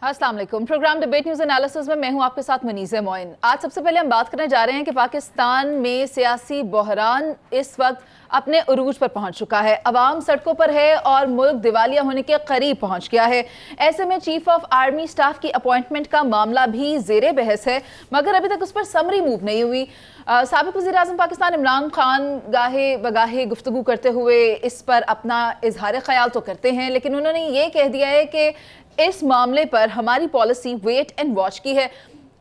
अस्सलाम वालेकुम। Programme debate news analysis में मैं हूं आपके साथ मनीज़ा मोइन। आज सबसे पहले हम बात करने जा रहे हैं कि पाकिस्तान में सियासी बहरान इस वक्त अपने उरूज पर पहुंच चुका है। अवाम सड़कों पर है और मुल्क दिवालिया होने के करीब पहुंच गया है। ऐसे में चीफ ऑफ आर्मी स्टाफ की अपॉइंटमेंट का मामला भी जेरे बहस है, मगर अभी तक उस पर समरी मूव नहीं हुई। साबिक वज़ीर आज़म पाकिस्तान इमरान खान गाहे बगाहे गुफ्तगू करते हुए इस पर अपना इजहार ख्याल तो करते हैं, लेकिन उन्होंने ये कह दिया है कि इस मामले पर हमारी पॉलिसी वेट एंड वॉच की है।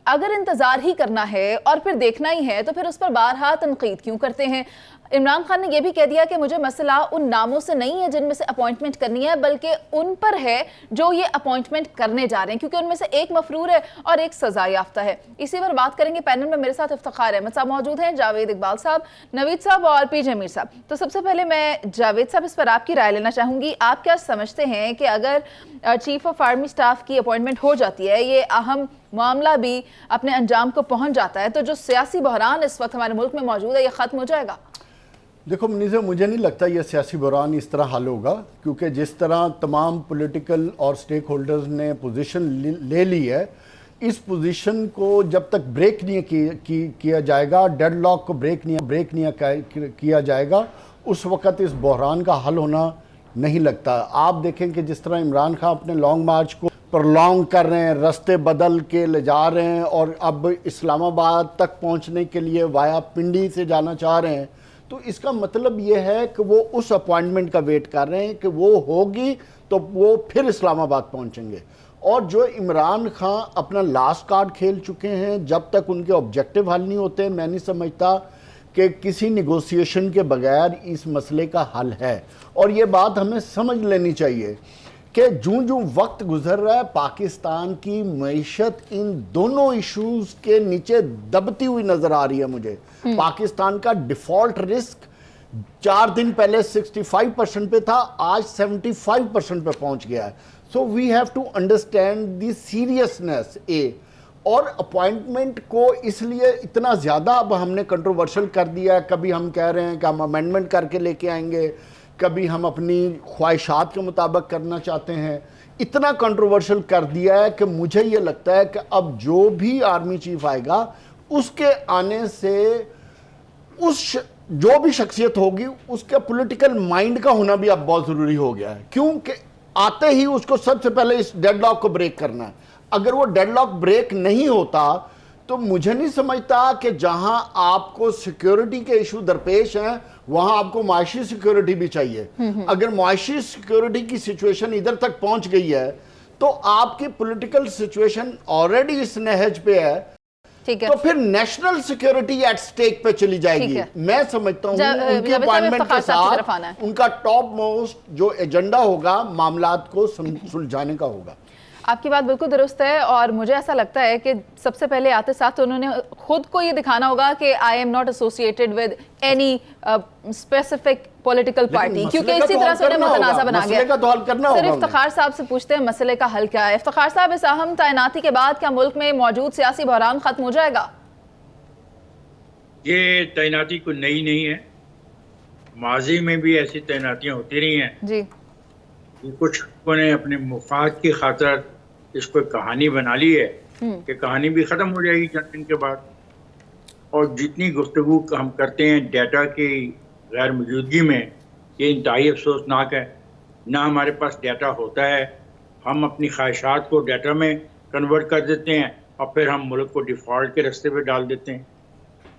अगर इंतजार ही करना है और फिर देखना ही है तो फिर उस पर बारहा तनकीद क्यों करते हैं। इमरान खान ने यह भी कह दिया कि मुझे मसला उन नामों से नहीं है जिनमें से अपॉइंटमेंट करनी है, बल्कि उन पर है जो ये अपॉइंटमेंट करने जा रहे हैं, क्योंकि उनमें से एक मफरूर है और एक सजा याफ्ता है। इसी पर बात करेंगे। पैनल में मेरे साथ इफ्तिखार अहमद साहब मौजूद हैं, जावेद इकबाल साहब, नवीद साहब और पीजे मीर साहब। तो सबसे पहले मैं जावेद साहब इस पर आपकी राय लेना चाहूंगी। आप क्या समझते हैं कि अगर चीफ ऑफ आर्मी स्टाफ की अपॉइंटमेंट हो जाती है, ये अहम मामला भी अपने अंजाम को पहुंच जाता है, तो जो सियासी बहरान इस वक्त हमारे मुल्क में मौजूद है ये खत्म हो जाएगा? देखो मनीज़ा, मुझे नहीं लगता ये सियासी बहरान इस तरह हल होगा, क्योंकि जिस तरह तमाम पॉलिटिकल और स्टेक होल्डर्स ने पोजीशन ले ली है, इस पोजीशन को जब तक ब्रेक नहीं किया जाएगा, डेडलॉक को ब्रेक नहीं किया जाएगा, उस वक़्त इस बहरान का हल होना नहीं लगता। आप देखें कि जिस तरह इमरान खान अपने लॉन्ग मार्च को प्रलॉन्ग कर रहे हैं, रास्ते बदल के ले जा रहे हैं और अब इस्लामाबाद तक पहुंचने के लिए वाया पिंडी से जाना चाह रहे हैं, तो इसका मतलब ये है कि वो उस अपॉइंटमेंट का वेट कर रहे हैं कि वो होगी तो वो फिर इस्लामाबाद पहुंचेंगे। और जो इमरान खान अपना लास्ट कार्ड खेल चुके हैं, जब तक उनके ऑब्जेक्टिव हल नहीं होते, मैं नहीं समझता कि किसी निगोसिएशन के बगैर इस मसले का हल है। और ये बात हमें समझ लेनी चाहिए कि जूं जूं वक्त गुजर रहा है, पाकिस्तान की मईशत इन दोनों इश्यूज के नीचे दबती हुई नजर आ रही है मुझे। पाकिस्तान का डिफॉल्ट रिस्क 4 दिन पहले 65% पे था, आज 75% पे पहुंच गया है। So we have to understand the seriousness और अपॉइंटमेंट को इसलिए इतना ज़्यादा अब हमने कंट्रोवर्शियल कर दिया। कभी हम कह रहे हैं कि हम अमेंडमेंट करके लेके आएंगे, कभी हम अपनी ख्वाहिशात के मुताबिक करना चाहते हैं। इतना कंट्रोवर्शियल कर दिया है कि मुझे ये लगता है कि अब जो भी आर्मी चीफ आएगा उसके आने से जो भी शख्सियत होगी उसके पॉलिटिकल माइंड का होना भी अब बहुत ज़रूरी हो गया है, क्योंकि आते ही उसको सबसे पहले इस डेडलॉक को ब्रेक करना है। अगर वो डेडलॉक ब्रेक नहीं होता तो मुझे नहीं समझता कि जहां आपको सिक्योरिटी के इशू दरपेश हैं वहां आपको माशी सिक्योरिटी भी चाहिए। अगर माशी सिक्योरिटी की सिचुएशन इधर तक पहुंच गई है तो आपकी पॉलिटिकल सिचुएशन ऑलरेडी इस नहज पे है, तो फिर नेशनल सिक्योरिटी एट स्टेक पे चली जाएगी। मैं समझता हूँ उनके अपॉइंटमेंट के साथ उनका टॉप मोस्ट जो एजेंडा होगा मामलात को सुलझाने का होगा। आपकी बात बिल्कुल दुरुस्त है और मुझे ऐसा लगता है कि सबसे पहले आते साथ उन्होंने खुद को ये दिखाना होगा कि I am not associated with any specific political party, क्योंकि इसी तरह से उन्हें मुतनाज़ा बना गया। सिर्फ इफ्तिखार साहब से पूछते हैं मसले का हल क्या है। इफ्तिखार साहब, इस अहम तैनाती के बाद क्या मुल्क में मौजूद सियासी बहरान खत्म हो जाएगा? ये तैनाती कोई नई नहीं है, माजी में भी ऐसी तैनातियां होती रही हैं जी। कुछ लोगों ने अपने मुफाद की खातिर इसको कहानी बना ली है कि कहानी भी ख़त्म हो जाएगी चंद दिन के बाद। और जितनी गुफ्तगू हम करते हैं डाटा की गैर मौजूदगी में, ये इंतहाई अफसोसनाक है। ना हमारे पास डाटा होता है, हम अपनी ख्वाहिशात को डाटा में कन्वर्ट कर देते हैं और फिर हम मुल्क को डिफ़ॉल्ट के रास्ते पे डाल देते हैं।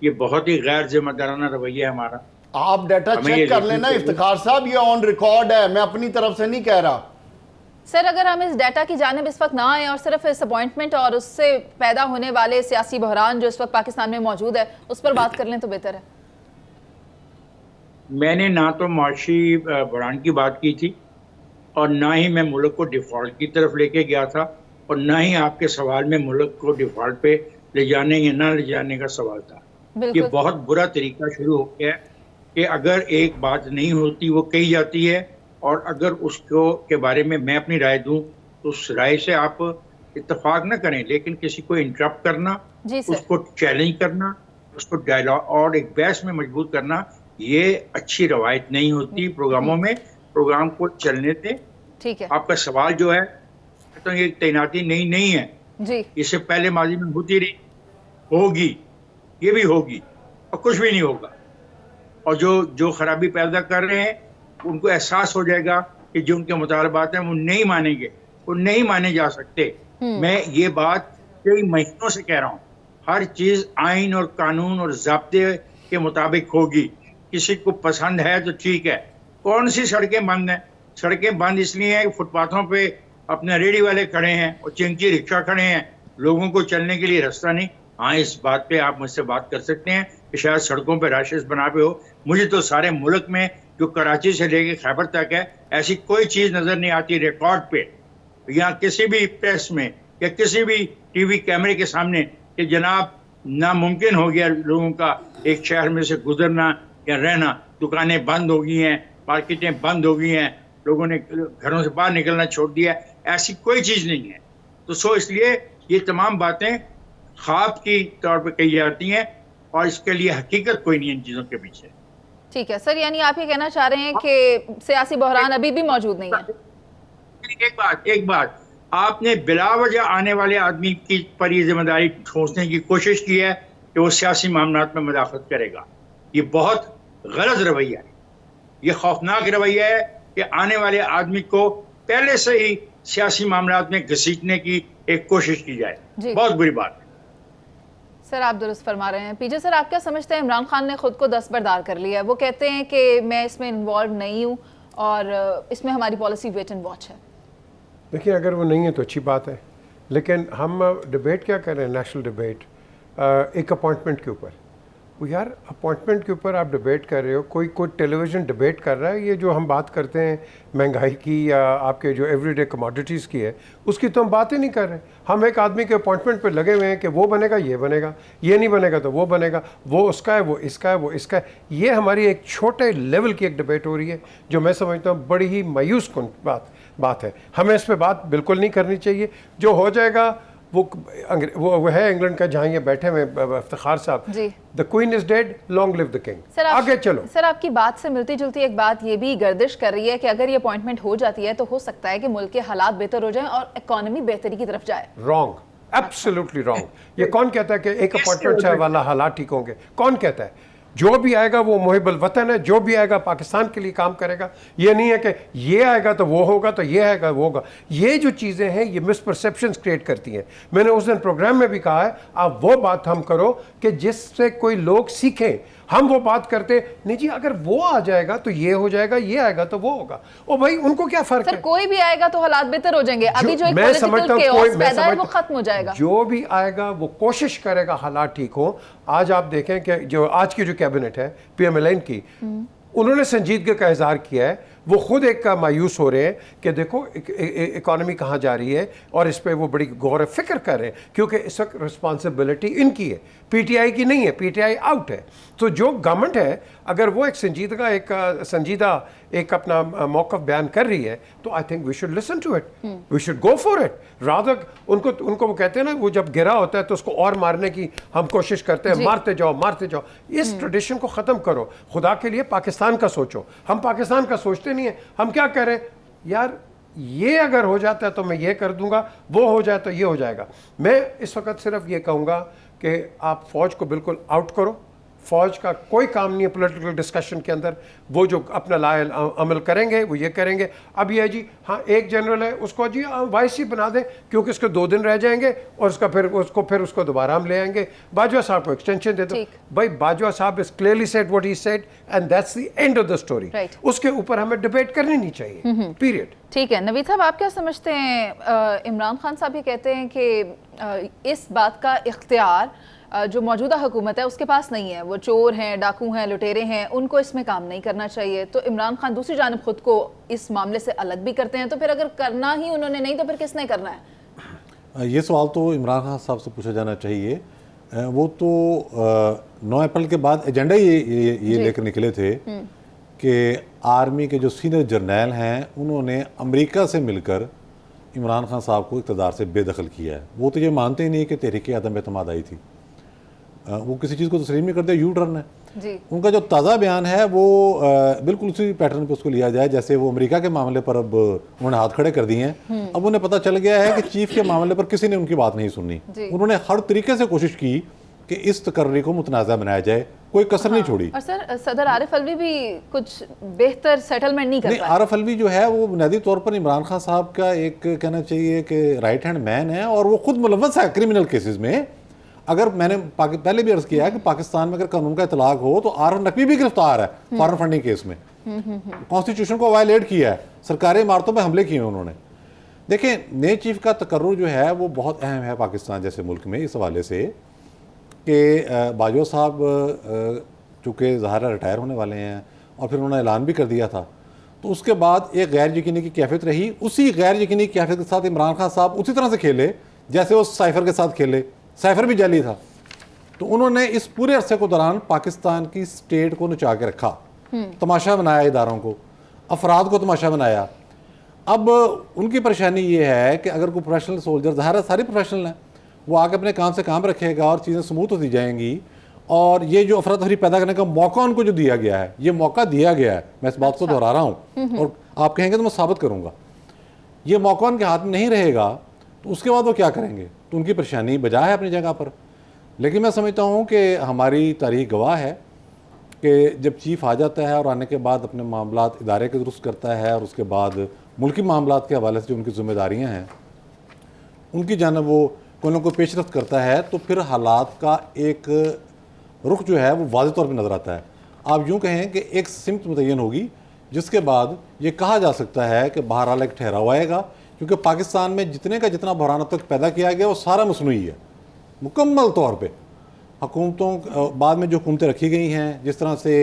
ये बहुत ही गैर जिम्मेदाराना रवैया है हमारा। आप डाटा चेक कर लेना इफ्तिखार साहब, ये ऑन रिकॉर्ड है, मैं अपनी तरफ से नहीं कह रहा। सर, अगर हम इस डाटा की जानिब इस वक्त ना आए और सिर्फ इस अपॉइंटमेंट और उससे पैदा होने वाले सियासी बहरान जो इस वक्त पाकिस्तान में मौजूद है उस पर बात कर लें तो बेहतर है। मैंने ना तो माशी बहरान की बात की थी और ना ही मैं मुल्क को डिफ़ॉल्ट की तरफ लेके गया था, और ना ही आपके सवाल में मुल्क को डिफ़ॉल्ट पे ले जाने या ना ले जाने का सवाल था। ये बहुत बुरा तरीका शुरू हो गया है कि अगर एक बात नहीं होती वो कही जाती है, और अगर उसको के बारे में मैं अपनी राय दूं तो उस राय से आप इत्तेफाक ना करें, लेकिन किसी को इंटरप्ट करना, उसको चैलेंज करना, उसको डायलॉग और एक बहस में मजबूर करना, ये अच्छी रवायत नहीं होती प्रोग्रामों में। प्रोग्राम को चलने दें। ठीक है। आपका सवाल जो है तो ये तैनाती नई नहीं है जी, इससे पहले माजी में होती रही, होगी, ये भी होगी और कुछ भी नहीं होगा। और जो जो खराबी पैदा कर रहे हैं उनको एहसास हो जाएगा कि जो उनके मुतालबात हैं वो नहीं मानेंगे, वो नहीं माने जा सकते। मैं ये बात कई महीनों से कह रहा हूँ, हर चीज आइन और कानून और ज़ाब्ते के मुताबिक होगी। किसी को पसंद है तो ठीक है। कौन सी सड़कें बंद हैं? सड़कें बंद इसलिए हैं कि फुटपाथों पे अपने रेडी वाले खड़े हैं और चिंकी रिक्शा खड़े हैं, लोगों को चलने के लिए रास्ता नहीं। हाँ, इस बात पे आप मुझसे बात कर सकते हैं कि शायद सड़कों पे राशेस बना पे हो। मुझे तो सारे मुल्क में जो कराची से लेके खैबर तक है ऐसी कोई चीज नजर नहीं आती रिकॉर्ड पे या किसी भी प्रेस में या किसी भी टीवी कैमरे के सामने कि जनाब नामुमकिन हो गया लोगों का एक शहर में से गुजरना या रहना। दुकानें बंद हो गई हैं, मार्केटें बंद हो गई हैं, लोगों ने घरों से बाहर निकलना छोड़ दिया। ऐसी कोई चीज नहीं है। तो इसलिए ये तमाम बातें ख्वाब की तौर पे कही जाती हैं और इसके लिए हकीकत कोई नहीं है इन चीजों के पीछे। ठीक है सर, यानी आप ये कहना चाह रहे हैं कि सियासी बहरान अभी भी मौजूद नहीं है। एक बात आपने बिलावजह आने वाले आदमी की पर ये जिम्मेदारी ठोंसने की कोशिश की है कि वो सियासी मामलात में मुदाखलत करेगा। ये बहुत गलत रवैया है, ये खौफनाक रवैया है कि आने वाले आदमी को पहले से ही सियासी मामलात में घसीटने की एक कोशिश की जाए। बहुत बुरी बात है। सर आप दुरुस्त फरमा रहे हैं। पीजे सर, आप क्या समझते हैं इमरान खान ने खुद को दस्तबरदार कर लिया है? वो कहते हैं कि मैं इसमें इन्वॉल्व नहीं हूँ और इसमें हमारी पॉलिसी वेट एंड वॉच है। देखिए, अगर वो नहीं है तो अच्छी बात है, लेकिन हम डिबेट क्या कर रहे हैं, नेशनल डिबेट एक अपॉइंटमेंट के ऊपर। वो यार अपॉइंटमेंट के ऊपर आप डिबेट कर रहे हो, कोई टेलीविज़न डिबेट कर रहा है। ये जो हम बात करते हैं महंगाई की या आपके जो एवरीडे कमोडिटीज़ की है, उसकी तो हम बात ही नहीं कर रहे। हम एक आदमी के अपॉइंटमेंट पे लगे हुए हैं कि वो बनेगा, ये बनेगा, ये नहीं बनेगा तो वो बनेगा, वो उसका है, वो इसका है, वो इसका है। ये हमारी एक छोटे लेवल की एक डिबेट हो रही है जो मैं समझता हूँ बड़ी ही मायूस कुन बात है। हमें इस पर बात बिल्कुल नहीं करनी चाहिए। जो हो जाएगा वो है इंग्लैंड का, जहाँ ये बैठे हुए इफ्तिखार साहब, the queen is dead, long live the king. आगे चलो। सर आपकी बात से मिलती जुलती एक बात ये भी गर्दिश कर रही है कि अगर ये अपॉइंटमेंट हो जाती है तो हो सकता है कि मुल्क के हालात बेहतर हो जाएं और इकोनॉमी बेहतरी की तरफ जाए। Wrong, absolutely wrong. ये कौन कहता है कि एक अपॉइंटमेंट से वाला हालात ठीक होंगे? कौन कहता है? जो भी आएगा वो मुहिबुल वतन है, जो भी आएगा पाकिस्तान के लिए काम करेगा। ये नहीं है कि ये आएगा तो वो होगा, तो ये आएगा वो होगा। ये जो चीज़ें हैं ये मिसपरसेप्शंस क्रिएट करती हैं। मैंने उस दिन प्रोग्राम में भी कहा है, आप वो बात हम करो कि जिससे कोई लोग सीखें। हम वो बात करते नहीं जी, अगर वो आ जाएगा तो ये हो जाएगा, ये आएगा तो वो होगा। ओ भाई, उनको क्या फर्क है? कोई भी आएगा तो हालात बेहतर हो जाएंगे। अभी जो एक पॉलिटिकल केओस पैदा है वो खत्म हो जाएगा। जो भी आएगा वो कोशिश करेगा हालात ठीक हो। आज आप देखें कि जो आज की जो कैबिनेट है PMLN की, उन्होंने संजीदगी का इजहार किया है। वो खुद एक का मायूस हो रहे हैं कि देखो इकॉनमी कहाँ जा रही है और इस पर वो बड़ी गौर फिक्र कर रहे हैं, क्योंकि इस वक्त रिस्पॉन्सिबिलिटी इनकी है, PTI की नहीं है। PTI आउट है। तो जो गवर्नमेंट है, अगर वो एक संजीदा एक अपना मौक़िफ़ बयान कर रही है तो I think we should listen to it, we should go for it. Rather उनको वो कहते हैं ना, वो जब गिरा होता है तो उसको और मारने की हम कोशिश करते हैं, मारते जाओ। इस ट्रेडिशन को ख़त्म करो। खुदा के लिए पाकिस्तान का सोचो। हम पाकिस्तान का सोचते नहीं है। हम क्या करें यार, ये अगर हो जाता है तो मैं ये कर दूंगा, वो हो जाए तो ये हो जाएगा। मैं इस वक्त सिर्फ ये कहूँगा कि आप फ़ौज को बिल्कुल आउट करो। फ़ौज का कोई काम नहीं है पॉलिटिकल डिस्कशन के अंदर। वो जो अपना लायल अमल करेंगे वो ये करेंगे। अब ये है जी, हाँ एक जनरल है, उसको जी वाइस बना दें, क्योंकि उसके 2 दिन रह जाएंगे और उसको दोबारा हम ले आएंगे। बाजवा साहब को एक्सटेंशन दे दो। भाई बाजवा साहब is clearly said what he said and that's the end of the story. उसके ऊपर हमें डिबेट करनी नहीं चाहिए, पीरियड। ठीक है नवीद साहब, आप क्या समझते हैं? इमरान खान साहब ये कहते हैं कि इस बात का इख्तियार जो मौजूदा हुकूमत है उसके पास नहीं है। वो चोर हैं, डाकू हैं, लुटेरे हैं, उनको इसमें काम नहीं करना चाहिए। तो इमरान खान दूसरी जानब खुद को इस मामले से अलग भी करते हैं। तो फिर अगर करना ही उन्होंने नहीं तो फिर किसने करना है? ये सवाल तो इमरान खान साहब से पूछा जाना चाहिए। वो तो 9 अप्रैल के बाद एजेंडा ये लेकर निकले थे कि आर्मी के जो सीनियर जर्नैल हैं उन्होंने अमेरिका से मिलकर इमरान खान साहब को इक़्तिदार से बेदखल किया है। वो तो ये मानते ही नहीं कि तहरीक आदम एतमाद आई थी। वो किसी चीज़ को तस्लीम नहीं करते, यू टर्न है जी। उनका। जो ताज़ा बयान है वो बिल्कुल उसी पैटर्न पे उसको लिया जाए जैसे वो अमेरिका के मामले पर अब उन्होंने हाथ खड़े कर दिए हैं। अब उन्हें पता चल गया है कि चीफ के मामले पर किसी ने उनकी बात नहीं सुननी। उन्होंने हर तरीके से कोशिश की कि इस तकर्री को मुतनाज़ा बनाया जाए, कोई कसर नहीं छोड़ी। और सर सदर आरिफ अलवी भी कुछ बेहतर सेटलमेंट नहीं कर पाए। आरिफ अलवी जो है वो बुनियादी तौर पर इमरान खान साहब का एक कहना चाहिए कि राइट हैंड मैन है और वो खुद मुलव्वस है क्रिमिनल केसेस में। अगर मैंने पहले भी अर्ज किया है कि पाकिस्तान में अगर कानून का इतलाक हो तो आरिफ नकवी भी गिरफ्तार है फॉरेन फंडिंग केस में, कॉन्स्टिट्यूशन को वायलेट किया है, सरकारी इमारतों पर हमले किए उन्होंने। देखें, नए चीफ का तकर्रुर जो है वो बहुत अहम है पाकिस्तान जैसे मुल्क में इस हवाले से कि बाजवा साहब चूँकि ज़ाहिर रिटायर होने वाले हैं और फिर उन्होंने ऐलान भी कर दिया था, तो उसके बाद एक गैर यकीनी की कैफियत रही। उसी गैर यकीनी कैफियत के साथ इमरान खान साहब उसी तरह से खेले जैसे वो साइफर के साथ खेले। साइफर भी जाली था, तो उन्होंने इस पूरे अरसे को दौरान पाकिस्तान की स्टेट को नचा के रखा, तमाशा बनाया, इदारों को, अफराद को तमाशा बनाया। अब उनकी परेशानी ये है कि अगर कोई प्रोफेशनल सोल्जर, ज़ाहिर है सारे प्रोफेशनल हैं, वो आके अपने काम से काम रखेगा और चीज़ें स्मूथ होती जाएंगी। और ये जो अफरा तफरी पैदा करने का मौका उनको जो दिया गया है, ये मौका दिया गया है, मैं इस बात को दोहरा रहा हूँ और आप कहेंगे तो मैं साबित करूँगा, ये मौका उनके हाथ में नहीं रहेगा तो उसके बाद वो क्या करेंगे। तो उनकी परेशानी बजा है अपनी जगह पर, लेकिन मैं समझता हूँ कि हमारी तारीख गवाह है कि जब चीफ आ जाता है और आने के बाद अपने मामलात इदारे के दुरुस्त करता है और उसके बाद मुल्की मामलात के हवाले से जो उनकी जिम्मेदारियाँ हैं उनकी जानब वो कोई ना कोई पेशरफ्त करता है, तो फिर हालात का एक रुख जो है वो वाज़ेह तौर पर नज़र आता है। आप यूँ कहें कि एक सिमत मुतय्यन होगी जिसके बाद ये कहा जा सकता है कि बहरहाल एक ठहराव आएगा, क्योंकि पाकिस्तान में जितने का जितना बहरान अब तक पैदा किया गया वो सारा मसनूई है मुकम्मल तौर पे। हुकूमतों बाद में जो हुकूमतें रखी गई हैं, जिस तरह से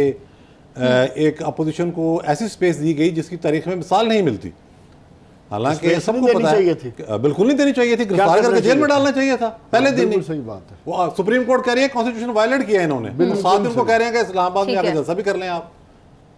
एक अपोजिशन को ऐसी स्पेस दी गई जिसकी तारीख में मिसाल नहीं मिलती, हालांकि सबको पता है बिल्कुल नहीं देनी चाहिए थी, गिरफ्तार करके जेल में डालना चाहिए था पहले दिन ही। सही बात है। वो सुप्रीम कोर्ट कह रही है कॉन्स्टिट्यूशन वायलेट किया इन्होंने, साथ ही उनको कह रहे हैं कि इस्लामाबाद में आकर जलसा भी कर लें आप।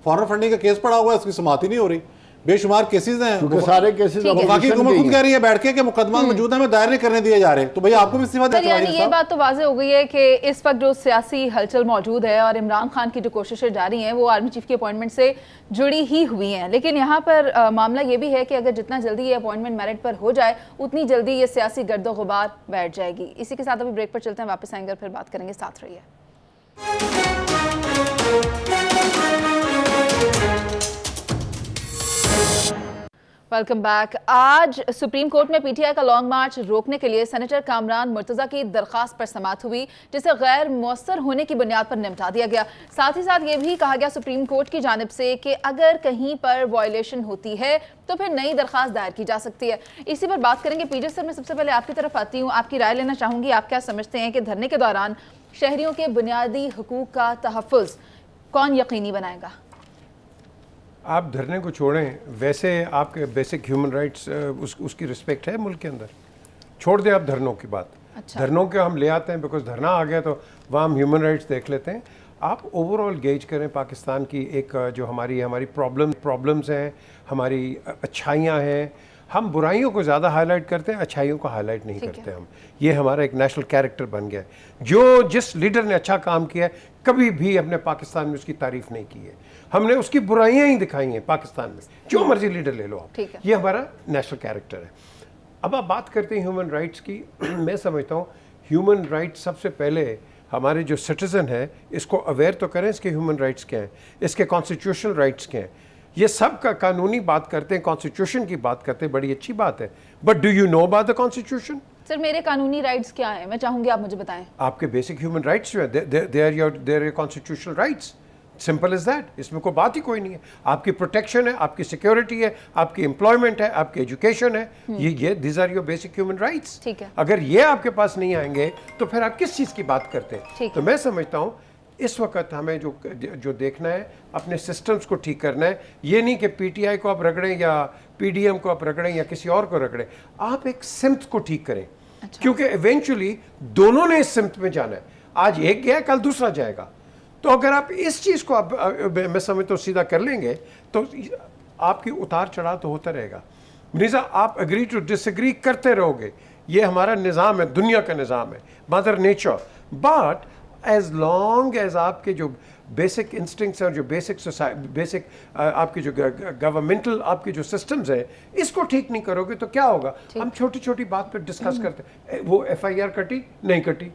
फॉरेन फंडिंग का केस पड़ा हुआ है, उसकी समाप्ति नहीं हो रही, बेशुमार केसेस हैं, सारे केसेस बाकी हुकूमत खुद कह रही है बैठ के कि मुकदमा मौजूद है, में दायर नहीं करने दिए जा रहे। तो भैया आपको भी इस्तीफा देना चाहिए। ये बात तो वाज़ेह हो गई है कि इस वक्त जो सियासी हलचल मौजूद है और इमरान खान की जो कोशिशें जारी हैं वो आर्मी चीफ की अपॉइंटमेंट से जुड़ी ही हुई हैं, लेकिन यहाँ पर मामला ये भी है कि अगर जितना जल्दी ये अपॉइंटमेंट मेरिट पर हो जाए उतनी जल्दी ये सियासी गर्दो गुबार बैठ जाएगी। इसी के साथ अभी ब्रेक पर चलते हैं, वापस आएंगे और फिर बात करेंगे, साथ रहिए। Welcome back. आज सुप्रीम कोर्ट में पीटीआई का लॉन्ग मार्च रोकने के लिए सेनेटर कामरान मुर्तजा की दरखास्त पर समाअत हुई, जिसे गैर मौसर होने की बुनियाद पर निपटा दिया गया। साथ ही साथ ये भी कहा गया सुप्रीम कोर्ट की जानिब से कि अगर कहीं पर वायलेशन होती है तो फिर नई दरखास्त दायर की जा सकती है। इसी पर बात करेंगे। पीजे सर, मैं सबसे पहले आपकी तरफ आती हूँ, आपकी राय लेना चाहूँगी। आप क्या समझते हैं कि धरने के दौरान शहरियों के बुनियादी हुकूक का तहफ़्फ़ुज़ कौन यकीनी बनाएगा? आप धरने को छोड़ें, वैसे आपके बेसिक ह्यूमन राइट्स उसकी रिस्पेक्ट है मुल्क के अंदर, छोड़ दें आप धरनों की बात। अच्छा। धरनों के हम ले आते हैं बिकॉज धरना आ गया तो वहाँ हम ह्यूमन राइट्स देख लेते हैं। आप ओवरऑल गेज करें पाकिस्तान की एक जो हमारी प्रॉब्लम्स हैं, हमारी अच्छाइयाँ हैं। हम बुराइयों को ज़्यादा हाईलाइट करते हैं, अच्छाइयों को हाईलाइट नहीं करते हम। ये हमारा एक नेशनल कैरेक्टर बन गया है। जो जिस लीडर ने अच्छा काम किया है कभी भी अपने पाकिस्तान में उसकी तारीफ नहीं की है, हमने उसकी बुराइयां ही दिखाई हैं पाकिस्तान में। जो मर्जी लीडर ले लो आप, ये हमारा नेशनल कैरेक्टर है। अब आप बात करते हैं ह्यूमन राइट्स की। मैं समझता हूँ ह्यूमन राइट्स सबसे पहले हमारे जो सिटीज़न है इसको अवेयर तो करें इसके ह्यूमन राइट्स क्या हैं, इसके कॉन्स्टिट्यूशनल राइट्स क्या हैं। ये सब का कानूनी बात करते हैं, कॉन्स्टिट्यूशन की बात करते हैं, बड़ी अच्छी बात है, but do you know about the constitution? Sir, मेरे कानूनी राइट्स क्या हैं, मैं चाहूंगी आप मुझे बताएं। आपके बेसिक ह्यूमन राइट्स जो है they are your constitutional rights, simple is that. इसमें कोई बात ही कोई नहीं है। आपकी प्रोटेक्शन है, आपकी सिक्योरिटी है, आपकी एम्प्लॉयमेंट है, आपकी एजुकेशन है, ये these are your basic human rights. ठीक है। अगर ये आपके पास नहीं आएंगे तो फिर आप किस चीज़ की बात करते हैं? तो मैं समझता हूँ इस वक्त हमें जो देखना है, अपने सिस्टम्स को ठीक करना है। ये नहीं कि पीटीआई को आप रगड़ें या पीडीएम को आप रगड़ें या किसी और को रगड़ें, आप एक सिमत को ठीक करें। अच्छा। क्योंकि इवेंचुअली दोनों ने इस सिमत में जाना है। आज एक गया, कल दूसरा जाएगा। तो अगर आप इस चीज़ को आप मैं समझता हूँ सीधा कर लेंगे तो आपकी उतार चढ़ाव तो होता रहेगा। मिर्ज़ा, आप एग्री टू डिसएग्री करते रहोगे, ये हमारा निज़ाम है, दुनिया का निज़ाम है, mother nature. But as long as आपके जो बेसिक इंस्टिंक्ट्स और जो बेसिक आपके जो गवर्नमेंटल आपके जो सिस्टम्स हैं, इसको ठीक नहीं करोगे तो क्या होगा? हम छोटी छोटी बात पे डिस्कस करते हैं, वो FIR कटी नहीं कटी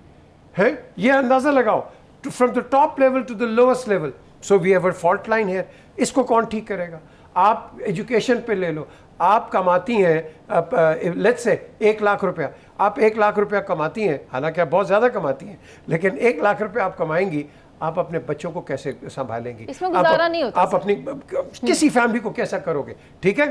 है, ये अंदाज़ा लगाओ from the top level to the lowest level. So we have a fault line है, इसको कौन ठीक करेगा? आप एजुकेशन पे ले लो, आप कमाती हैं लेट्स से 1 लाख रुपया, आप 1 लाख रुपया कमाती हैं, हालांकि आप बहुत ज़्यादा कमाती हैं, लेकिन 1 लाख रुपया आप कमाएंगी, आप अपने बच्चों को कैसे संभालेंगी? इसमें गुजारा नहीं होता। आप अपनी किसी फैमिली को कैसा करोगे? ठीक है,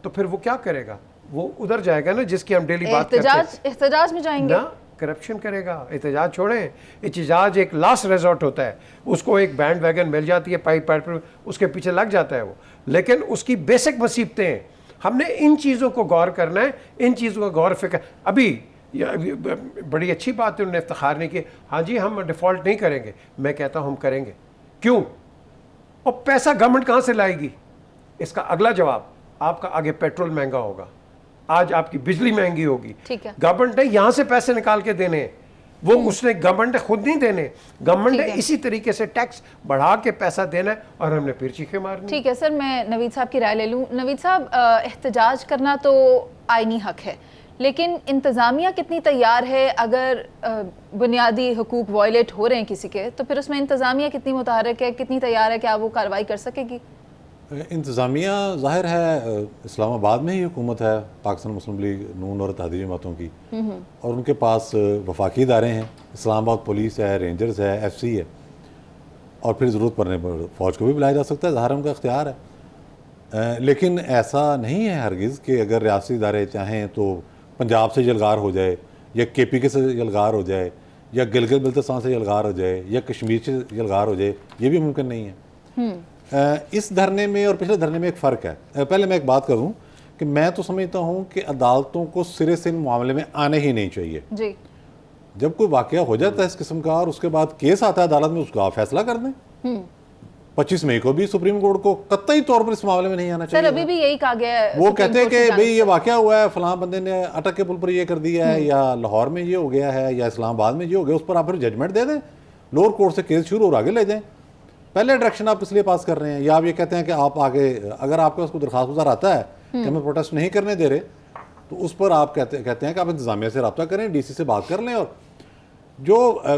तो फिर वो क्या करेगा? वो उधर जाएगा ना जिसकी हम डेली बात करते हैं, एहतजाज में जाएंगे ना, करप्शन करेगा। एहतजाज छोड़ें, एहतजाज एक लास्ट रिजॉर्ट होता है, उसको एक बैंड वैगन मिल जाती है, पाइप पर उसके पीछे लग जाता है वो, लेकिन उसकी बेसिक मुसीबतें हैं। हमने इन चीज़ों को गौर करना है, इन चीज़ों का गौर फिक्र। अभी बड़ी अच्छी बात है उन्होंने इफ्तिखार ने की, हाँ जी हम डिफ़ॉल्ट नहीं करेंगे, मैं कहता हूँ हम करेंगे। क्यों? और पैसा गवर्नमेंट कहाँ से लाएगी? इसका अगला जवाब, आपका आगे पेट्रोल महंगा होगा, आज आपकी बिजली महंगी होगी, गवर्नमेंट ने यहां से पैसे निकाल के देने, वो उसने गवर्नमेंट ने खुद नहीं देने, गवर्नमेंट ने इसी तरीके से टैक्स बढ़ा के पैसा देना है और हमने फिर चीखें मारनी। ठीक है सर, मैं नवीद साहब की राय ले लूं। नवीद साहब, एहतजाज करना तो आईनी हक है, लेकिन इंतज़ामिया कितनी तैयार है? अगर बुनियादी हुकूक वायलेट हो रहे हैं किसी के, तो फिर उसमें इंतज़ामिया कितनी मुतहरक है, कितनी तैयार है, क्या वो कार्रवाई कर सकेगी? इंतज़ामिया ज़ाहिर है इस्लामाबाद में ही हुकूमत है पाकिस्तान मुस्लिम लीग नून और इत्तेहादी जमातों की, और उनके पास वफाकी इदारे हैं, इस्लामाबाद पुलिस है, रेंजर्स है, FC है, और फिर ज़रूरत पड़ने पर फ़ौज को भी बुलाया जा सकता है, ज़ाहिर उनका इख्तियार है। लेकिन ऐसा नहीं है हरगिज़ कि अगर रियासती इदारे चाहें तो पंजाब से यलगार हो जाए, या KPK से यलगार हो जाए, या गिलगित बल्तिस्तान से यलगार हो जाए, या कश्मीर से यलगार हो जाए, ये भी मुमकिन नहीं है। इस धरने में और पिछले धरने में एक फ़र्क है। पहले मैं एक बात करूं कि मैं तो समझता हूं कि अदालतों को सिरे से इन मामले में आने ही नहीं चाहिए जी। जब कोई वाकया हो जाता है इस किस्म का और उसके बाद केस आता है अदालत में, उसका फैसला कर दें। 25 मई को भी सुप्रीम कोर्ट को कतई तौर पर इस मामले में नहीं आना चाहिए। सर अभी भी यही कहा गया है, वो कहते हैं कि भाई ये वाकया हुआ है, फलां बंदे ने अटक के पुल पर ये कर दिया है, या लाहौर में ये हो गया है, या इस्लामाबाद में ये हो गया, उस पर आप फिर जजमेंट दे दें, लोअर कोर्ट से केस शुरू और आगे ले जाएं। पहले डायरेक्शन आप इसलिए पास कर रहे हैं, या आप ये कहते हैं कि आप आगे अगर आपके पास कोई दरखास्त गुजार आता है कि हमें प्रोटेस्ट नहीं करने दे रहे, तो उस पर आप कहते हैं कि आप इंतजामिया से रब्ता करें, DC से बात कर लें, और जो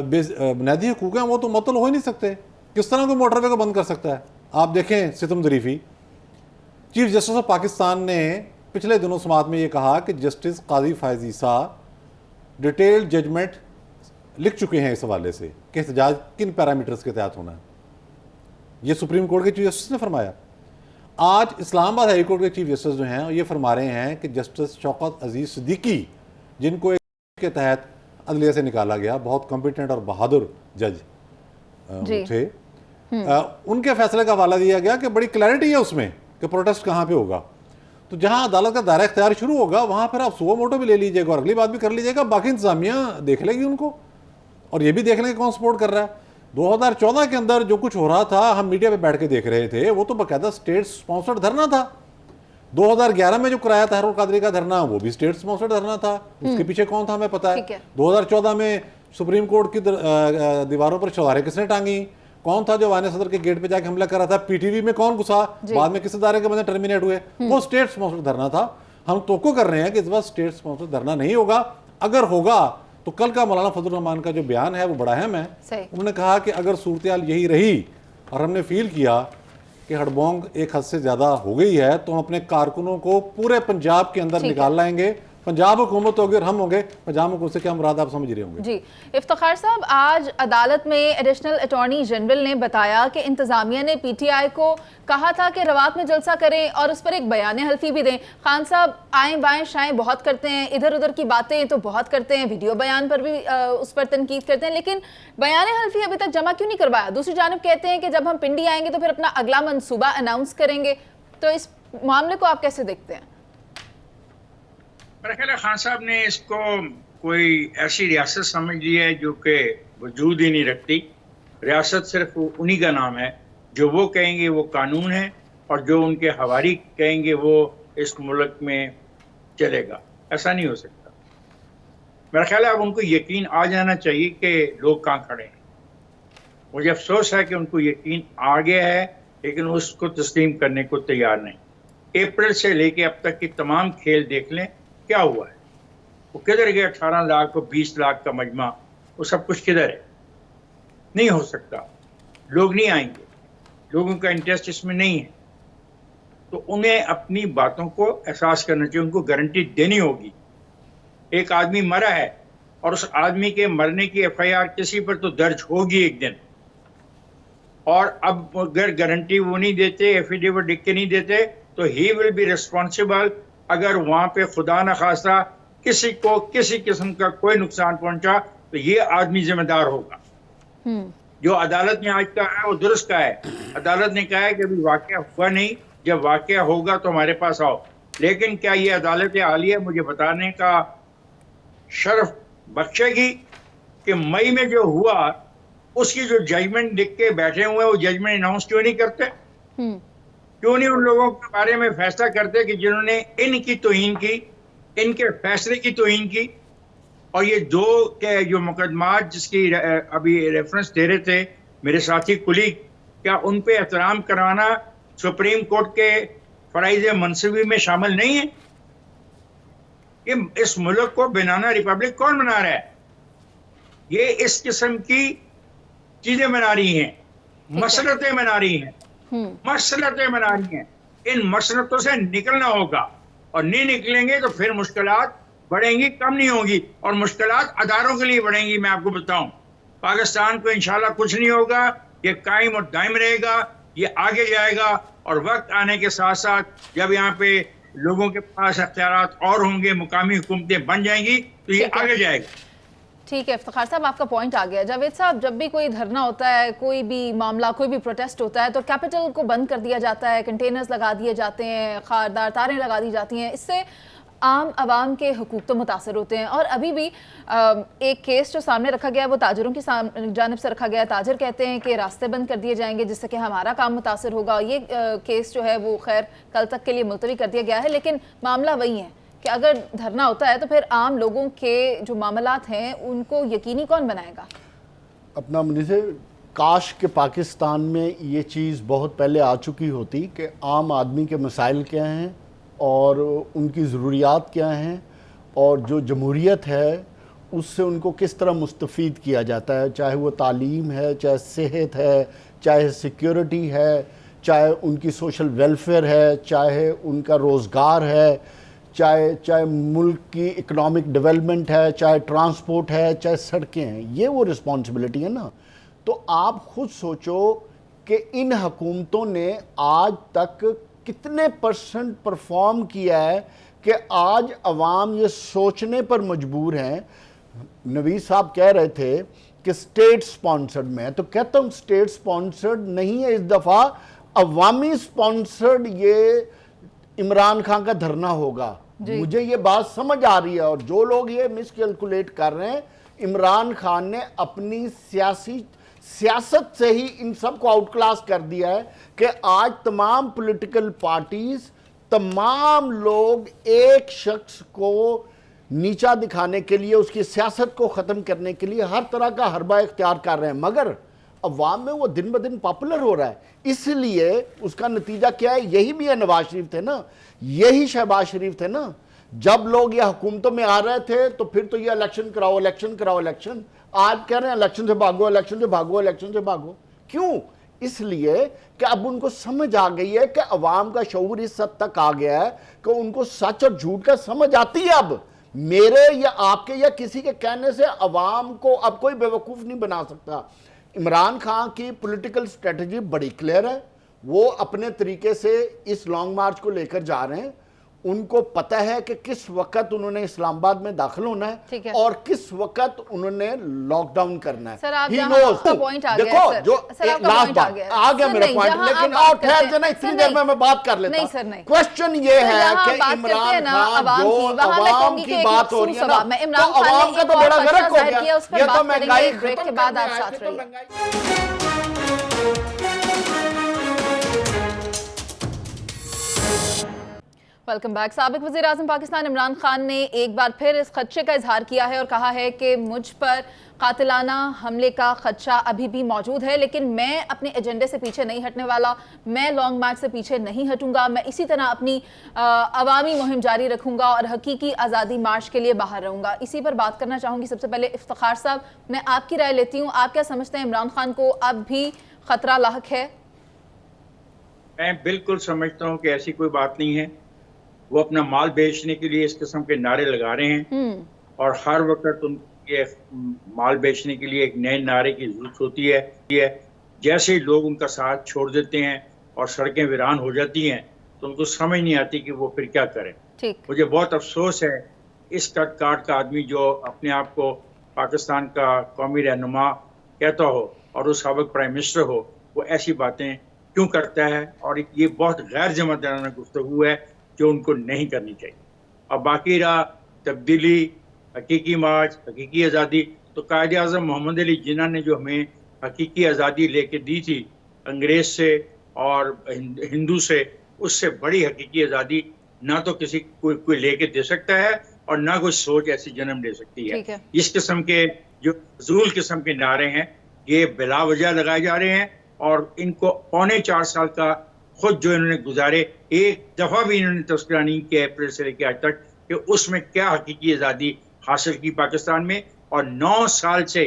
बुनियादी हुकूक हैं वो तो मुअत्तल हो ही नहीं सकते। किस तरह कोई मोटरवे को बंद कर सकता है? आप देखें सितम ज़रीफ़ी, चीफ जस्टिस ऑफ पाकिस्तान ने पिछले दिनों समाअत में ये कहा कि जस्टिस काजी फैज़ ईसा डिटेल्ड जजमेंट लिख चुके हैं इस हवाले से कि एहतजाज किन पैरामीटर्स के तहत होना है। ये सुप्रीम कोर्ट के चीफ जस्टिस ने फरमाया। आज इस्लामाबाद हाई कोर्ट के चीफ जस्टिस जो हैं ये फरमा रहे हैं कि जस्टिस शौकत अजीज़ सिद्दीकी, जिनको के तहत अदलिया से निकाला गया, बहुत कॉम्पिटेंट और बहादुर जज थे, उनके फैसले का हवाला दिया गया कि बड़ी क्लैरिटी है उसमें कि प्रोटेस्ट कहाँ पे होगा। तो जहाँ अदालत का दायरा इख्तियार शुरू होगा वहाँ फिर आप सुओ मोटो भी ले लीजिएगा और अगली बात भी कर लीजिएगा, बाकी इंतजामिया देख लेगी उनको, और ये भी देख लेंगे कौन सपोर्ट कर रहा है। 2014 के अंदर जो कुछ हो रहा था हम मीडिया पे बैठ के देख रहे थे, वो तो बाकायदा स्टेट स्पॉन्सर्ड धरना था। 2011 में जो कराया ताहिरुल कादरी का धरना, वो भी स्टेट स्पॉन्सर्ड धरना था। उसके पीछे कौन था हमें पता है। 2014 में सुप्रीम कोर्ट की दीवारों पर चौधारे किसने टांगी, कौन था जो वाने सदर के गेट पे जाके हमला कर रहा था, PTV में कौन घुसा, बाद में किस इदारे के बंदे टर्मिनेट हुए, वो स्टेट स्पॉन्सर्ड धरना था। हम तो कर रहे हैं कि इस बार स्टेट स्पॉन्सर्ड धरना नहीं होगा। अगर होगा तो कल का मौलाना फजल रहमान का जो बयान है वो बड़ा अहम है। उन्होंने कहा कि अगर सूरत यही रही और हमने फील किया कि हड़बोंग एक हद से ज़्यादा हो गई है, तो हम अपने कारकुनों को पूरे पंजाब के अंदर निकाल लाएंगे। पंजाब हुकूमत होगी और हम होंगे, पंजाब हुकूमत से क्या मुराद आप समझ रहे होंगे। जी इफ्तिखार साहब, आज अदालत में एडिशनल अटॉर्नी जनरल ने बताया कि इंतजामिया ने PTI को कहा था कि रवात में जलसा करें और उस पर एक बयान हल्फी भी दें। खान साहब आएँ बाएँ शाएँ बहुत करते हैं, इधर उधर की बातें तो बहुत करते हैं, वीडियो बयान पर भी उस पर तनकीद करते हैं, लेकिन बयान हल्फी अभी तक जमा क्यों नहीं करवाया? दूसरी जानब कहते हैं कि जब हम पिंडी आएंगे तो फिर अपना अगला मनसूबा अनाउंस करेंगे। तो इस मामले को आप कैसे देखते हैं? मेरा ख्याल है खान साहब ने इसको कोई ऐसी रियासत समझ ली है जो कि वजूद ही नहीं रखती। रियासत सिर्फ उन्हीं का नाम है, जो वो कहेंगे वो कानून है, और जो उनके हवारी कहेंगे वो इस मुल्क में चलेगा। ऐसा नहीं हो सकता। मेरा ख्याल है अब उनको यकीन आ जाना चाहिए कि लोग कहाँ खड़े हैं। मुझे अफसोस है कि उनको यकीन आ गया है, लेकिन उसको तस्लीम करने को तैयार नहीं। अप्रैल से लेके अब तक की तमाम खेल देख लें, क्या हुआ है, वो किधर गए? 18 लाख और 20 लाख का मजमा, वो सब कुछ किधर है? नहीं हो सकता, लोग नहीं आएंगे, लोगों का इंटरेस्ट इसमें नहीं है। तो उन्हें अपनी बातों को एहसास करना चाहिए, उनको गारंटी देनी होगी। एक आदमी मरा है और उस आदमी के मरने की एफआईआर किसी पर तो दर्ज होगी एक दिन, और अब अगर गारंटी वो नहीं देते, एफिडेविट लिख के नहीं देते, तो ही विल बी रिस्पॉन्सिबल। अगर वहां पे खुदा न खास्ता किसी को किसी किस्म का कोई नुकसान पहुंचा तो ये आदमी जिम्मेदार होगा। जो अदालत ने आज कहा है वो दुरुस्त कहा है। अदालत ने कहा है कि अभी वाकया हुआ नहीं, जब वाकया होगा तो हमारे पास आओ। लेकिन क्या ये अदालत आलिया मुझे बताने का शर्फ बख्शेगी कि मई में जो हुआ उसकी जो जजमेंट लिख के बैठे हुए वो जजमेंट अनाउंस क्यों नहीं करते? क्यों नहीं उन लोगों के बारे में फैसला करते कि जिन्होंने इनकी तौहीन की, इनके फैसले की तौहीन की? और ये दो के जो मुकदमात जिसकी अभी रेफरेंस दे रहे थे मेरे साथी कुलीग, क्या उन पे एहतराम करवाना सुप्रीम कोर्ट के फराइज मनसूबी में शामिल नहीं है? ये इस मुल्क को बनाना रिपब्लिक कौन बना रहा है? ये इस किस्म की चीजें बना रही हैं, मसलतें बना रही हैं, मसलतें बना रही हैं। इन मसलतों से निकलना होगा, और नहीं निकलेंगे तो फिर मुश्किलात बढ़ेंगी, कम नहीं होगी, और मुश्किलात अदारों के लिए बढ़ेंगी। मैं आपको बताऊं, पाकिस्तान को इंशाल्लाह कुछ नहीं होगा, ये कायम और दायम रहेगा, ये आगे जाएगा। और वक्त आने के साथ साथ जब यहाँ पे लोगों के पास अख्तियारात और होंगे, मुकामी हुकूमतें बन जाएंगी, तो ये आगे जाएगा। ठीक है इफ्तिखार साहब, आपका पॉइंट आ गया। जावेद साहब, जब भी कोई धरना होता है, कोई भी मामला, कोई भी प्रोटेस्ट होता है, तो कैपिटल को बंद कर दिया जाता है, कंटेनर्स लगा दिए जाते हैं, खारदार तारें लगा दी जाती हैं। इससे आम आवाम के हुकूक तो मुतासर होते हैं। और अभी भी एक केस जो सामने रखा गया है वो ताजरों की जानिब से रखा गया है। ताजर कहते हैं कि रास्ते बंद कर दिए जाएंगे जिससे कि हमारा काम मुतासर होगा। ये केस जो है वो खैर कल तक के लिए मुलतवी कर दिया गया है, लेकिन मामला वही है कि अगर धरना होता है तो फिर आम लोगों के जो मामलात हैं उनको यकीनी कौन बनाएगा? अपना मुझे काश के पाकिस्तान में ये चीज़ बहुत पहले आ चुकी होती कि आम आदमी के मसाइल क्या हैं और उनकी ज़रूरियात क्या हैं, और जो जमहूरियत है उससे उनको किस तरह मुस्तफ़ीद किया जाता है, चाहे वो तालीम है, चाहे सेहत है, चाहे सिक्योरिटी है, चाहे उनकी सोशल वेलफेयर है, चाहे उनका रोज़गार है, चाहे मुल्क की इकोनॉमिक डेवलपमेंट है, चाहे ट्रांसपोर्ट है, चाहे सड़कें हैं। ये वो रिस्पॉन्सिबिलिटी है ना। तो आप खुद सोचो कि इन हुकूमतों ने आज तक कितने % परफॉर्म किया है कि आज अवाम ये सोचने पर मजबूर हैं। नवीस साहब कह रहे थे कि स्टेट स्पॉन्सर्ड में, तो कहता हूँ स्टेट स्पॉन्सर्ड नहीं है, इस दफ़ा अवामी स्पॉन्सर्ड ये इमरान खान का धरना होगा। मुझे ये बात समझ आ रही है, और जो लोग ये मिसकैलकुलेट कर रहे हैं, इमरान खान ने अपनी सियासत से ही इन सब को आउट क्लास कर दिया है कि आज तमाम पॉलिटिकल पार्टीज, तमाम लोग एक शख्स को नीचा दिखाने के लिए, उसकी सियासत को ख़त्म करने के लिए हर तरह का हरबा इख्तियार कर रहे हैं, मगर अवाम में वो दिन ब दिन पॉपुलर हो रहा है। इसलिए उसका नतीजा क्या है? यही भी है, नवाज शरीफ थे ना, यही शहबाज शरीफ थे ना। जब लोग ये हुकूमतों में आ रहे थे तो फिर तो ये इलेक्शन कराओ, इलेक्शन कराओ, इलेक्शन। आज कह रहे हैं इलेक्शन से भागो, इलेक्शन से भागो, इलेक्शन से भागो। क्यों? इसलिए कि अब उनको समझ आ गई है कि अवाम का शऊर इस हद तक आ गया है कि उनको सच और झूठ का समझ आती है। अब मेरे या आपके या किसी के कहने से अवाम को अब कोई बेवकूफ़ नहीं बना सकता। इमरान खान की पॉलिटिकल स्ट्रेटजी बड़ी क्लियर है, वो अपने तरीके से इस लॉन्ग मार्च को लेकर जा रहे हैं। उनको पता है कि किस वक्त उन्होंने इस्लामाबाद में दाखिल होना है और किस वक्त उन्होंने लॉकडाउन करना है। सर, आप आपका पॉइंट आ गया। देखो सर, जो लास्ट बात आ गया मेरा पॉइंट, लेकिन और ठहर जाना, इतनी देर में मैं बात कर लेता हूं। क्वेश्चन ये है कि इमरान खान जो अवाम की बात हो रही है ना, तो अवाम का तो बड़ा गर्क हो गया। ये तो महंगाई ब्रेक के बाद आप साथ रहिए। Welcome back. साबिक वज़ीर आज़म पाकिस्तान इमरान खान ने एक बार फिर इस खदशे का इजहार किया है और कहा है कि मुझ पर कातिलाना हमले का खदशा अभी भी मौजूद है, लेकिन मैं अपने एजेंडे से पीछे नहीं हटने वाला, मैं लॉन्ग मार्च से पीछे नहीं हटूंगा, मैं इसी तरह अपनी अवामी मुहिम जारी रखूंगा और हकीकी आज़ादी मार्च के लिए बाहर रहूंगा। इसी पर बात करना चाहूँगी। सबसे पहले इफ्तिखार साहब, मैं आपकी राय लेती हूँ, आप क्या समझते हैं, इमरान खान को अब भी खतरा लाहक है? मैं बिल्कुल समझता हूँ कि ऐसी कोई बात नहीं है। वो अपना माल बेचने के लिए इस किस्म के नारे लगा रहे हैं और हर वक्त उनके माल बेचने के लिए एक नए नारे की जरूरत होती है। जैसे ही लोग उनका साथ छोड़ देते हैं और सड़कें वीरान हो जाती हैं तो उनको समझ नहीं आती कि वो फिर क्या करें। मुझे बहुत अफसोस है इस कट काट का आदमी जो अपने आप को पाकिस्तान का कौमी रहनुमा कहता हो और वो साबिक प्राइम मिनिस्टर हो, वो ऐसी बातें क्यों करता है। और ये बहुत गैर जिम्मेदाराना गुफ्तगू है जो उनको नहीं करनी चाहिए। और बाकी रहा तब्दीली, हकीकी मार्च, हकीकी आज़ादी, तो कायद आज़म मोहम्मद अली जिन्ना ने जो हमें हकीकी आज़ादी लेके दी थी अंग्रेज से और हिंदू से, उससे बड़ी हकीकी आज़ादी ना तो किसी कोई लेके दे सकता है और ना कोई सोच ऐसी जन्म ले सकती है। इस किस्म के जो फजूल किस्म के नारे हैं ये बिला वजह लगाए जा रहे हैं और इनको 4.25 साल का खुद जो इन्होंने गुजारे, एक दफा भी इन्होंने तस्करा नहीं किया अप्रैल से लेकर आज तक कि उसमें क्या हकीकी आज़ादी हासिल की पाकिस्तान में। और 9 साल से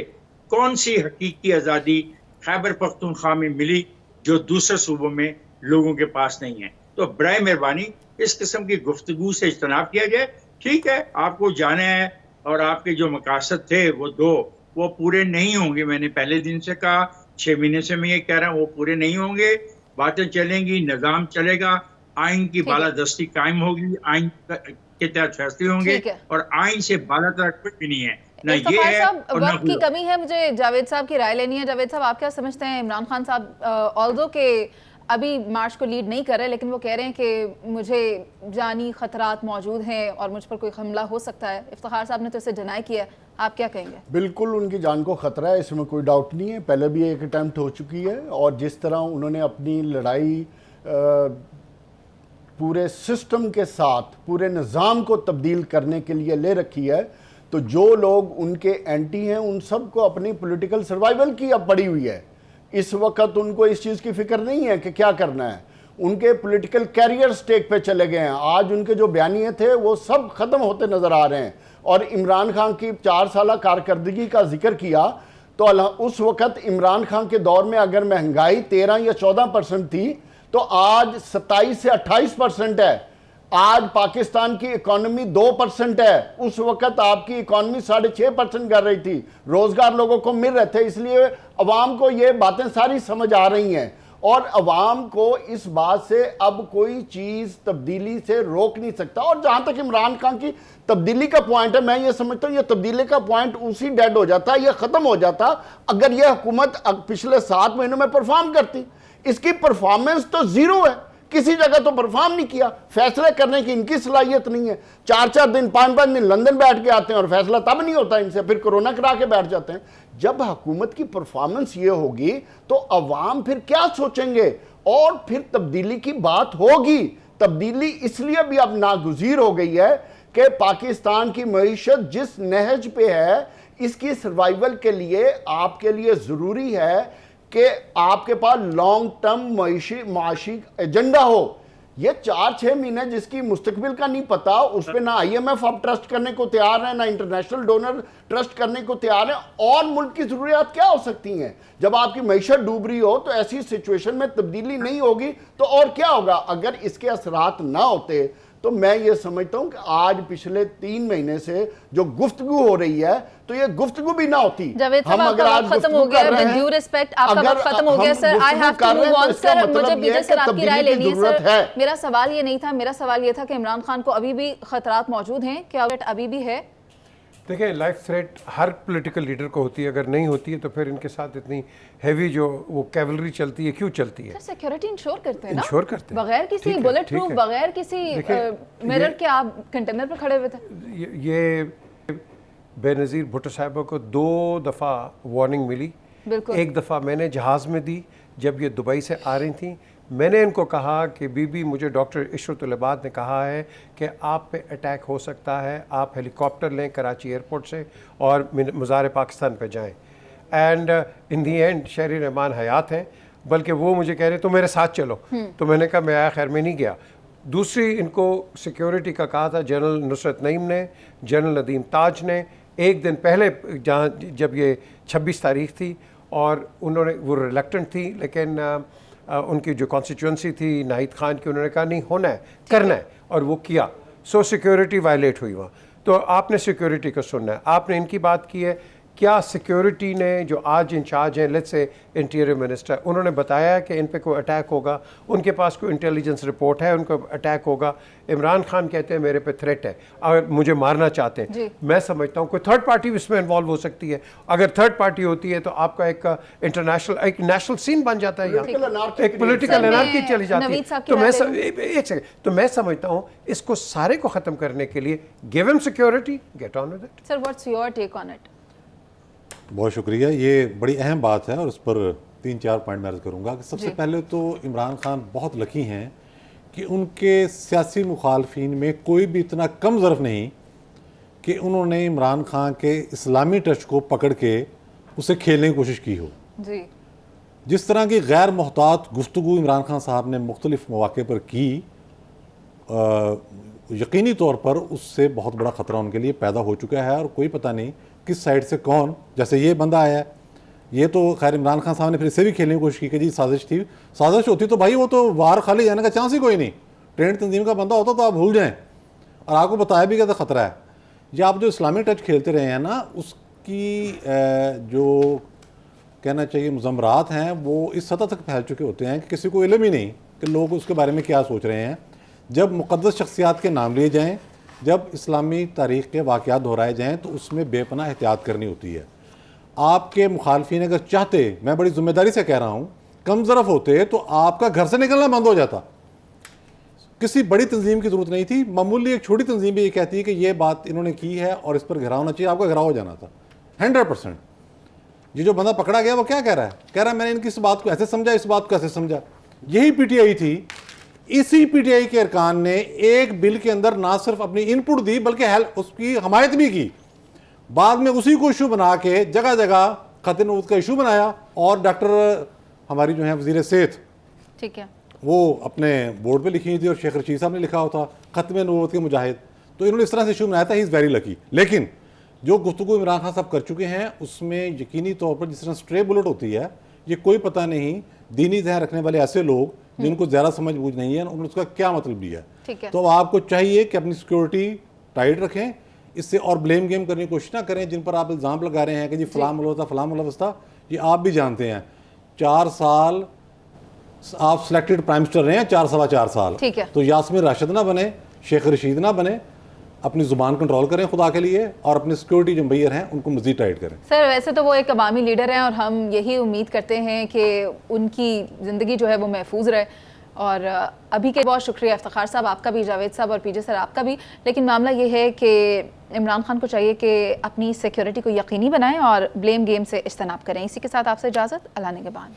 कौन सी हकीकी आज़ादी खैबर पख्तूनख्वा में मिली जो दूसरे सूबों में लोगों के पास नहीं है। तो बराए मेहरबानी इस किस्म की गुफ्तगू से इज्तनाब किया जाए। ठीक है, आपको जाना है और आपके जो मकासद थे वो पूरे नहीं होंगे। मैंने पहले दिन से कहा, 6 महीने से मैं ये कह रहा हूँ, वो पूरे नहीं होंगे। बातें चलेंगी, निजाम चलेगा, आइन की बालादस्ती कायम होगी, आइन के तहत फैसले होंगे और आइन से बालातर कुछ भी नहीं है। ना ये है और ना वक्त की कमी है। मुझे जावेद साहब की राय लेनी है। जावेद साहब, आप क्या समझते हैं, इमरान खान साहब ऑल्दो के अभी मार्च को लीड नहीं कर रहे, लेकिन वो कह रहे हैं कि मुझे जानी खतरात मौजूद हैं और मुझ पर कोई हमला हो सकता है। इफ्तिखार साहब ने तो इसे डिनाई किया, आप क्या कहेंगे? बिल्कुल उनकी जान को खतरा है, इसमें कोई डाउट नहीं है। पहले भी एक अटैम्प्ट हो चुकी है और जिस तरह उन्होंने अपनी लड़ाई पूरे सिस्टम के साथ पूरे निज़ाम को तब्दील करने के लिए ले रखी है, तो जो लोग उनके एंटी हैं उन सबको अपनी पॉलिटिकल सर्वाइवल की अब पड़ी हुई है। इस वक्त उनको इस चीज़ की फिक्र नहीं है कि क्या करना है। उनके पॉलिटिकल कैरियर स्टेक पे चले गए हैं। आज उनके जो बयानिए थे वो सब ख़त्म होते नज़र आ रहे हैं। और इमरान खान की 4 साल कारकर्दगी का जिक्र किया तो उस वक़्त इमरान खान के दौर में अगर महंगाई 13 या 14% थी तो आज 27 से 28% है। आज पाकिस्तान की इकॉनमी 2% है, उस वक़्त आपकी इकॉनमी 6.5% कर रही थी। रोज़गार लोगों को मिल रहे थे, इसलिए अवाम को ये बातें सारी समझ आ रही हैं और अवाम को इस बात से अब कोई चीज़ तब्दीली से रोक नहीं सकता। और जहाँ तक इमरान खान की तब्दीली का पॉइंट है, मैं ये समझता हूँ ये तब्दीली का पॉइंट उसी डेड हो जाता, ये ख़त्म हो जाता अगर ये हुकूमत पिछले 7 महीनों में परफॉर्म करती। इसकी परफॉर्मेंस तो ज़ीरो है, किसी जगह तो परफॉर्म नहीं किया। फैसले करने की इनकी सलाहियत नहीं है। 4-4 दिन 5-5 दिन लंदन बैठ के आते हैं और फैसला तब नहीं होता इनसे, फिर कोरोना करा के बैठ जाते हैं। जब हुकूमत की परफॉर्मेंस ये होगी तो अवाम फिर क्या सोचेंगे और फिर तब्दीली की बात होगी। तब्दीली इसलिए भी अब नागुज़ीर हो गई है कि पाकिस्तान की मईशत जिस नहज पे है, इसकी सर्वाइवल के लिए आपके लिए ज़रूरी है कि आपके पास लॉन्ग टर्म माशी एजेंडा हो। ये 4-6 महीने जिसकी मुस्तकबिल का नहीं पता, उस पर ना IMF अब ट्रस्ट करने को तैयार है, ना इंटरनेशनल डोनर ट्रस्ट करने को तैयार है। और मुल्क की ज़रूरियात क्या हो सकती हैं? जब आपकी मईशत डूब रही हो तो ऐसी सिचुएशन में तब्दीली नहीं होगी तो और क्या होगा? अगर इसके असरात ना होते तो मैं ये समझता हूं कि आज पिछले 3 महीने से जो गुफ्तगू हो रही है तो ये गुफ्तगू भी ना होती। हम अगर आज खत्म हो गया, विद ड्यू रिस्पेक्ट आपका वक्त खत्म हो गया sir. I have to move on sir. मुझे बीजे सर आपकी राय लेनी है सर। मेरा सवाल ये नहीं था, मेरा सवाल ये था कि इमरान खान को अभी भी खतरात मौजूद हैं, क्या अभी भी है? देखिए, लाइफ थ्रेट हर पॉलिटिकल लीडर को होती है, अगर नहीं होती है तो फिर इनके साथ इतनी हैवी जो वो कैवलरी चलती है क्यों चलती है? सिक्योरिटी इंश्योर करते हैं ना, इंश्योर करते हैं बगैर किसी बुलेट प्रूफ, बगैर किसी मिरर के आप कंटेनर पर खड़े हुए थे। ये बेनज़ीर भुट्टो साहिबा को 2 दफ़ा वार्निंग मिली। एक दफ़ा मैंने जहाज़ में दी जब ये दुबई से आ रही थी मैंने इनको कहा कि बीबी, मुझे डॉक्टर इशरतुल इबाद ने कहा है कि आप पे अटैक हो सकता है, आप हेलीकॉप्टर लें कराची एयरपोर्ट से और मज़ार पाकिस्तान पे जाएं। एंड इन दी एंड शहरी रहमान हयात हैं, बल्कि वो मुझे कह रहे तो मेरे साथ चलो। तो मैंने कहा मैं आया खैर में नहीं गया। दूसरी इनको सिक्योरिटी का कहा था जनरल नुसरत नईम ने, जनरल नदीम ताज ने, एक दिन पहले जहाँ जब ये 26 तारीख थी, और उन्होंने वो रिलेक्टेंट थी, लेकिन उनकी जो कॉन्स्टिट्यूंसी थी नाहिद खान की, उन्होंने कहा नहीं होना है, करना है, और वो किया। सो सिक्योरिटी वायलेट हुई वहाँ। तो आपने सिक्योरिटी को सुनना है। आपने इनकी बात की है, क्या सिक्योरिटी ने जो आज इंचार्ज हैं, लेट्स से इंटीरियर मिनिस्टर, उन्होंने बताया कि इन पे कोई अटैक होगा, उनके पास कोई इंटेलिजेंस रिपोर्ट है उनको अटैक होगा। इमरान खान कहते हैं मेरे पे थ्रेट है, अगर मुझे मारना चाहते हैं। मैं समझता हूँ कोई थर्ड पार्टी भी इसमें इन्वॉल्व हो सकती है। अगर थर्ड पार्टी होती है तो आपका एक इंटरनेशनल, एक नेशनल सीन बन जाता है, एक पोलिटिकल एनार्की चली जाती है। तो मैं एक सेकंड, तो मैं समझता हूँ इसको सारे को ख़त्म करने के लिए give him security, get on with it. Sir, what's your take on it? बहुत शुक्रिया, ये बड़ी अहम बात है और उस पर 3-4 पॉइंट मैं अर्ज करूँगा। सबसे पहले तो इमरान खान बहुत लकी हैं कि उनके सियासी मुखालफिन में कोई भी इतना कम ज़र्फ नहीं कि उन्होंने इमरान खान के इस्लामी टच को पकड़ के उसे खेलने की कोशिश की हो। जी, जिस तरह की गैर मोहतात गुफ्तगू इमरान खान साहब ने मुख्तलिफ मौके पर की, यकीनी तौर पर उससे बहुत बड़ा ख़तरा उनके लिए पैदा हो चुका है, और कोई पता नहीं किस साइड से कौन, जैसे ये बंदा आया है, ये तो खैर इमरान खान साहब ने फिर इसे भी खेलने की कोशिश की कि जी साजिश थी। साजिश होती तो भाई वो तो वार खाली जाने का चांस ही कोई नहीं, ट्रेंड तंजीम का बंदा होता तो आप भूल जाएं, और आपको बताया भी क्या था ख़तरा है। ये आप जो इस्लामिक टच खेलते रहे हैं ना, उसकी जो कहना चाहिए मुज़म्मरात हैं वो इस सतह तक फैल चुके होते हैं कि किसी को इल्म ही नहीं कि लोग उसके बारे में क्या सोच रहे हैं। जब मुक़द्दस शख्सियात के नाम लिए जाएँ, जब इस्लामी तारीख़ के वाक़यात दोहराए जाएँ, तो उसमें बेपनाह एहतियात करनी होती है। आपके मुखालफिन अगर चाहते, मैं बड़ी ज़िम्मेदारी से कह रहा हूँ, कम ज़रफ़ होते तो आपका घर से निकलना बंद हो जाता। किसी बड़ी तंजीम की ज़रूरत नहीं थी, मामूली एक छोटी तंजीम भी ये कहती है कि ये बात इन्होंने की है और इस पर घिराव होना चाहिए, आपका घिराव हो जाना था 100%। ये जो बंदा पकड़ा गया वो क्या कह रहा है? कह रहा है मैंने इनकी इस बात को ऐसे समझा, इस बात को ऐसे समझा। यही PTI थी। इसी PTI के अरकान ने एक बिल के अंदर ना सिर्फ अपनी इनपुट दी बल्कि उसकी हमायत भी की। बाद में उसी को इशू बना के जगह जगह खतरे नबूवत का इशू बनाया, और डॉक्टर हमारी जो है वज़ीर सेहत, ठीक है, वो अपने बोर्ड पे लिखी थी और शेख रशीद साहब ने लिखा हुआ था खत्म नबूवत के मुजाहिद। तो इन्होंने इस तरह से इशू बनाया था, ही इज़ वेरी लकी। लेकिन जो गुफ्तगू इमरान खान साहब कर चुके हैं उसमें यकीनी तौर पर जिस तरह स्ट्रे बुलेट होती है, ये कोई पता नहीं दीनी ज़हन रखने वाले ऐसे लोग जिनको ज़्यादा समझ बूझ नहीं है उन्होंने उसका क्या मतलब लिया है। तो आपको चाहिए कि अपनी सिक्योरिटी टाइट रखें, इससे और ब्लेम गेम करने की कोशिश ना करें। जिन पर आप इल्ज़ाम लगा रहे हैं कि जी फलां मुलवस था, फलां मुलवस था, ये आप भी जानते हैं 4 साल आप सिलेक्टेड प्राइम मिनिस्टर रहे हैं, 4-4.25 साल। तो यास्मीन राशिद ना बने, शेख रशीद ना बने, अपनी ज़ुबान कंट्रोल करें खुदा के लिए, और अपनी सिक्योरिटी जो मैयर हैं उनको मज़ीद टाइट करें। सर, वैसे तो वो एक अवामी लीडर हैं और हम यही उम्मीद करते हैं कि उनकी ज़िंदगी जो है वो महफूज रहे। और अभी के बहुत शुक्रिया इफ्तिखार साहब, आपका भी, जावेद साहब और PJ सर आपका भी। लेकिन मामला ये है कि इमरान खान को चाहिए कि अपनी सिक्योरिटी को यकीनी बनाएं और ब्लेम गेम से इज्तनाब करें। इसी के साथ आपसे इजाज़त, अल्लाह निगहबान।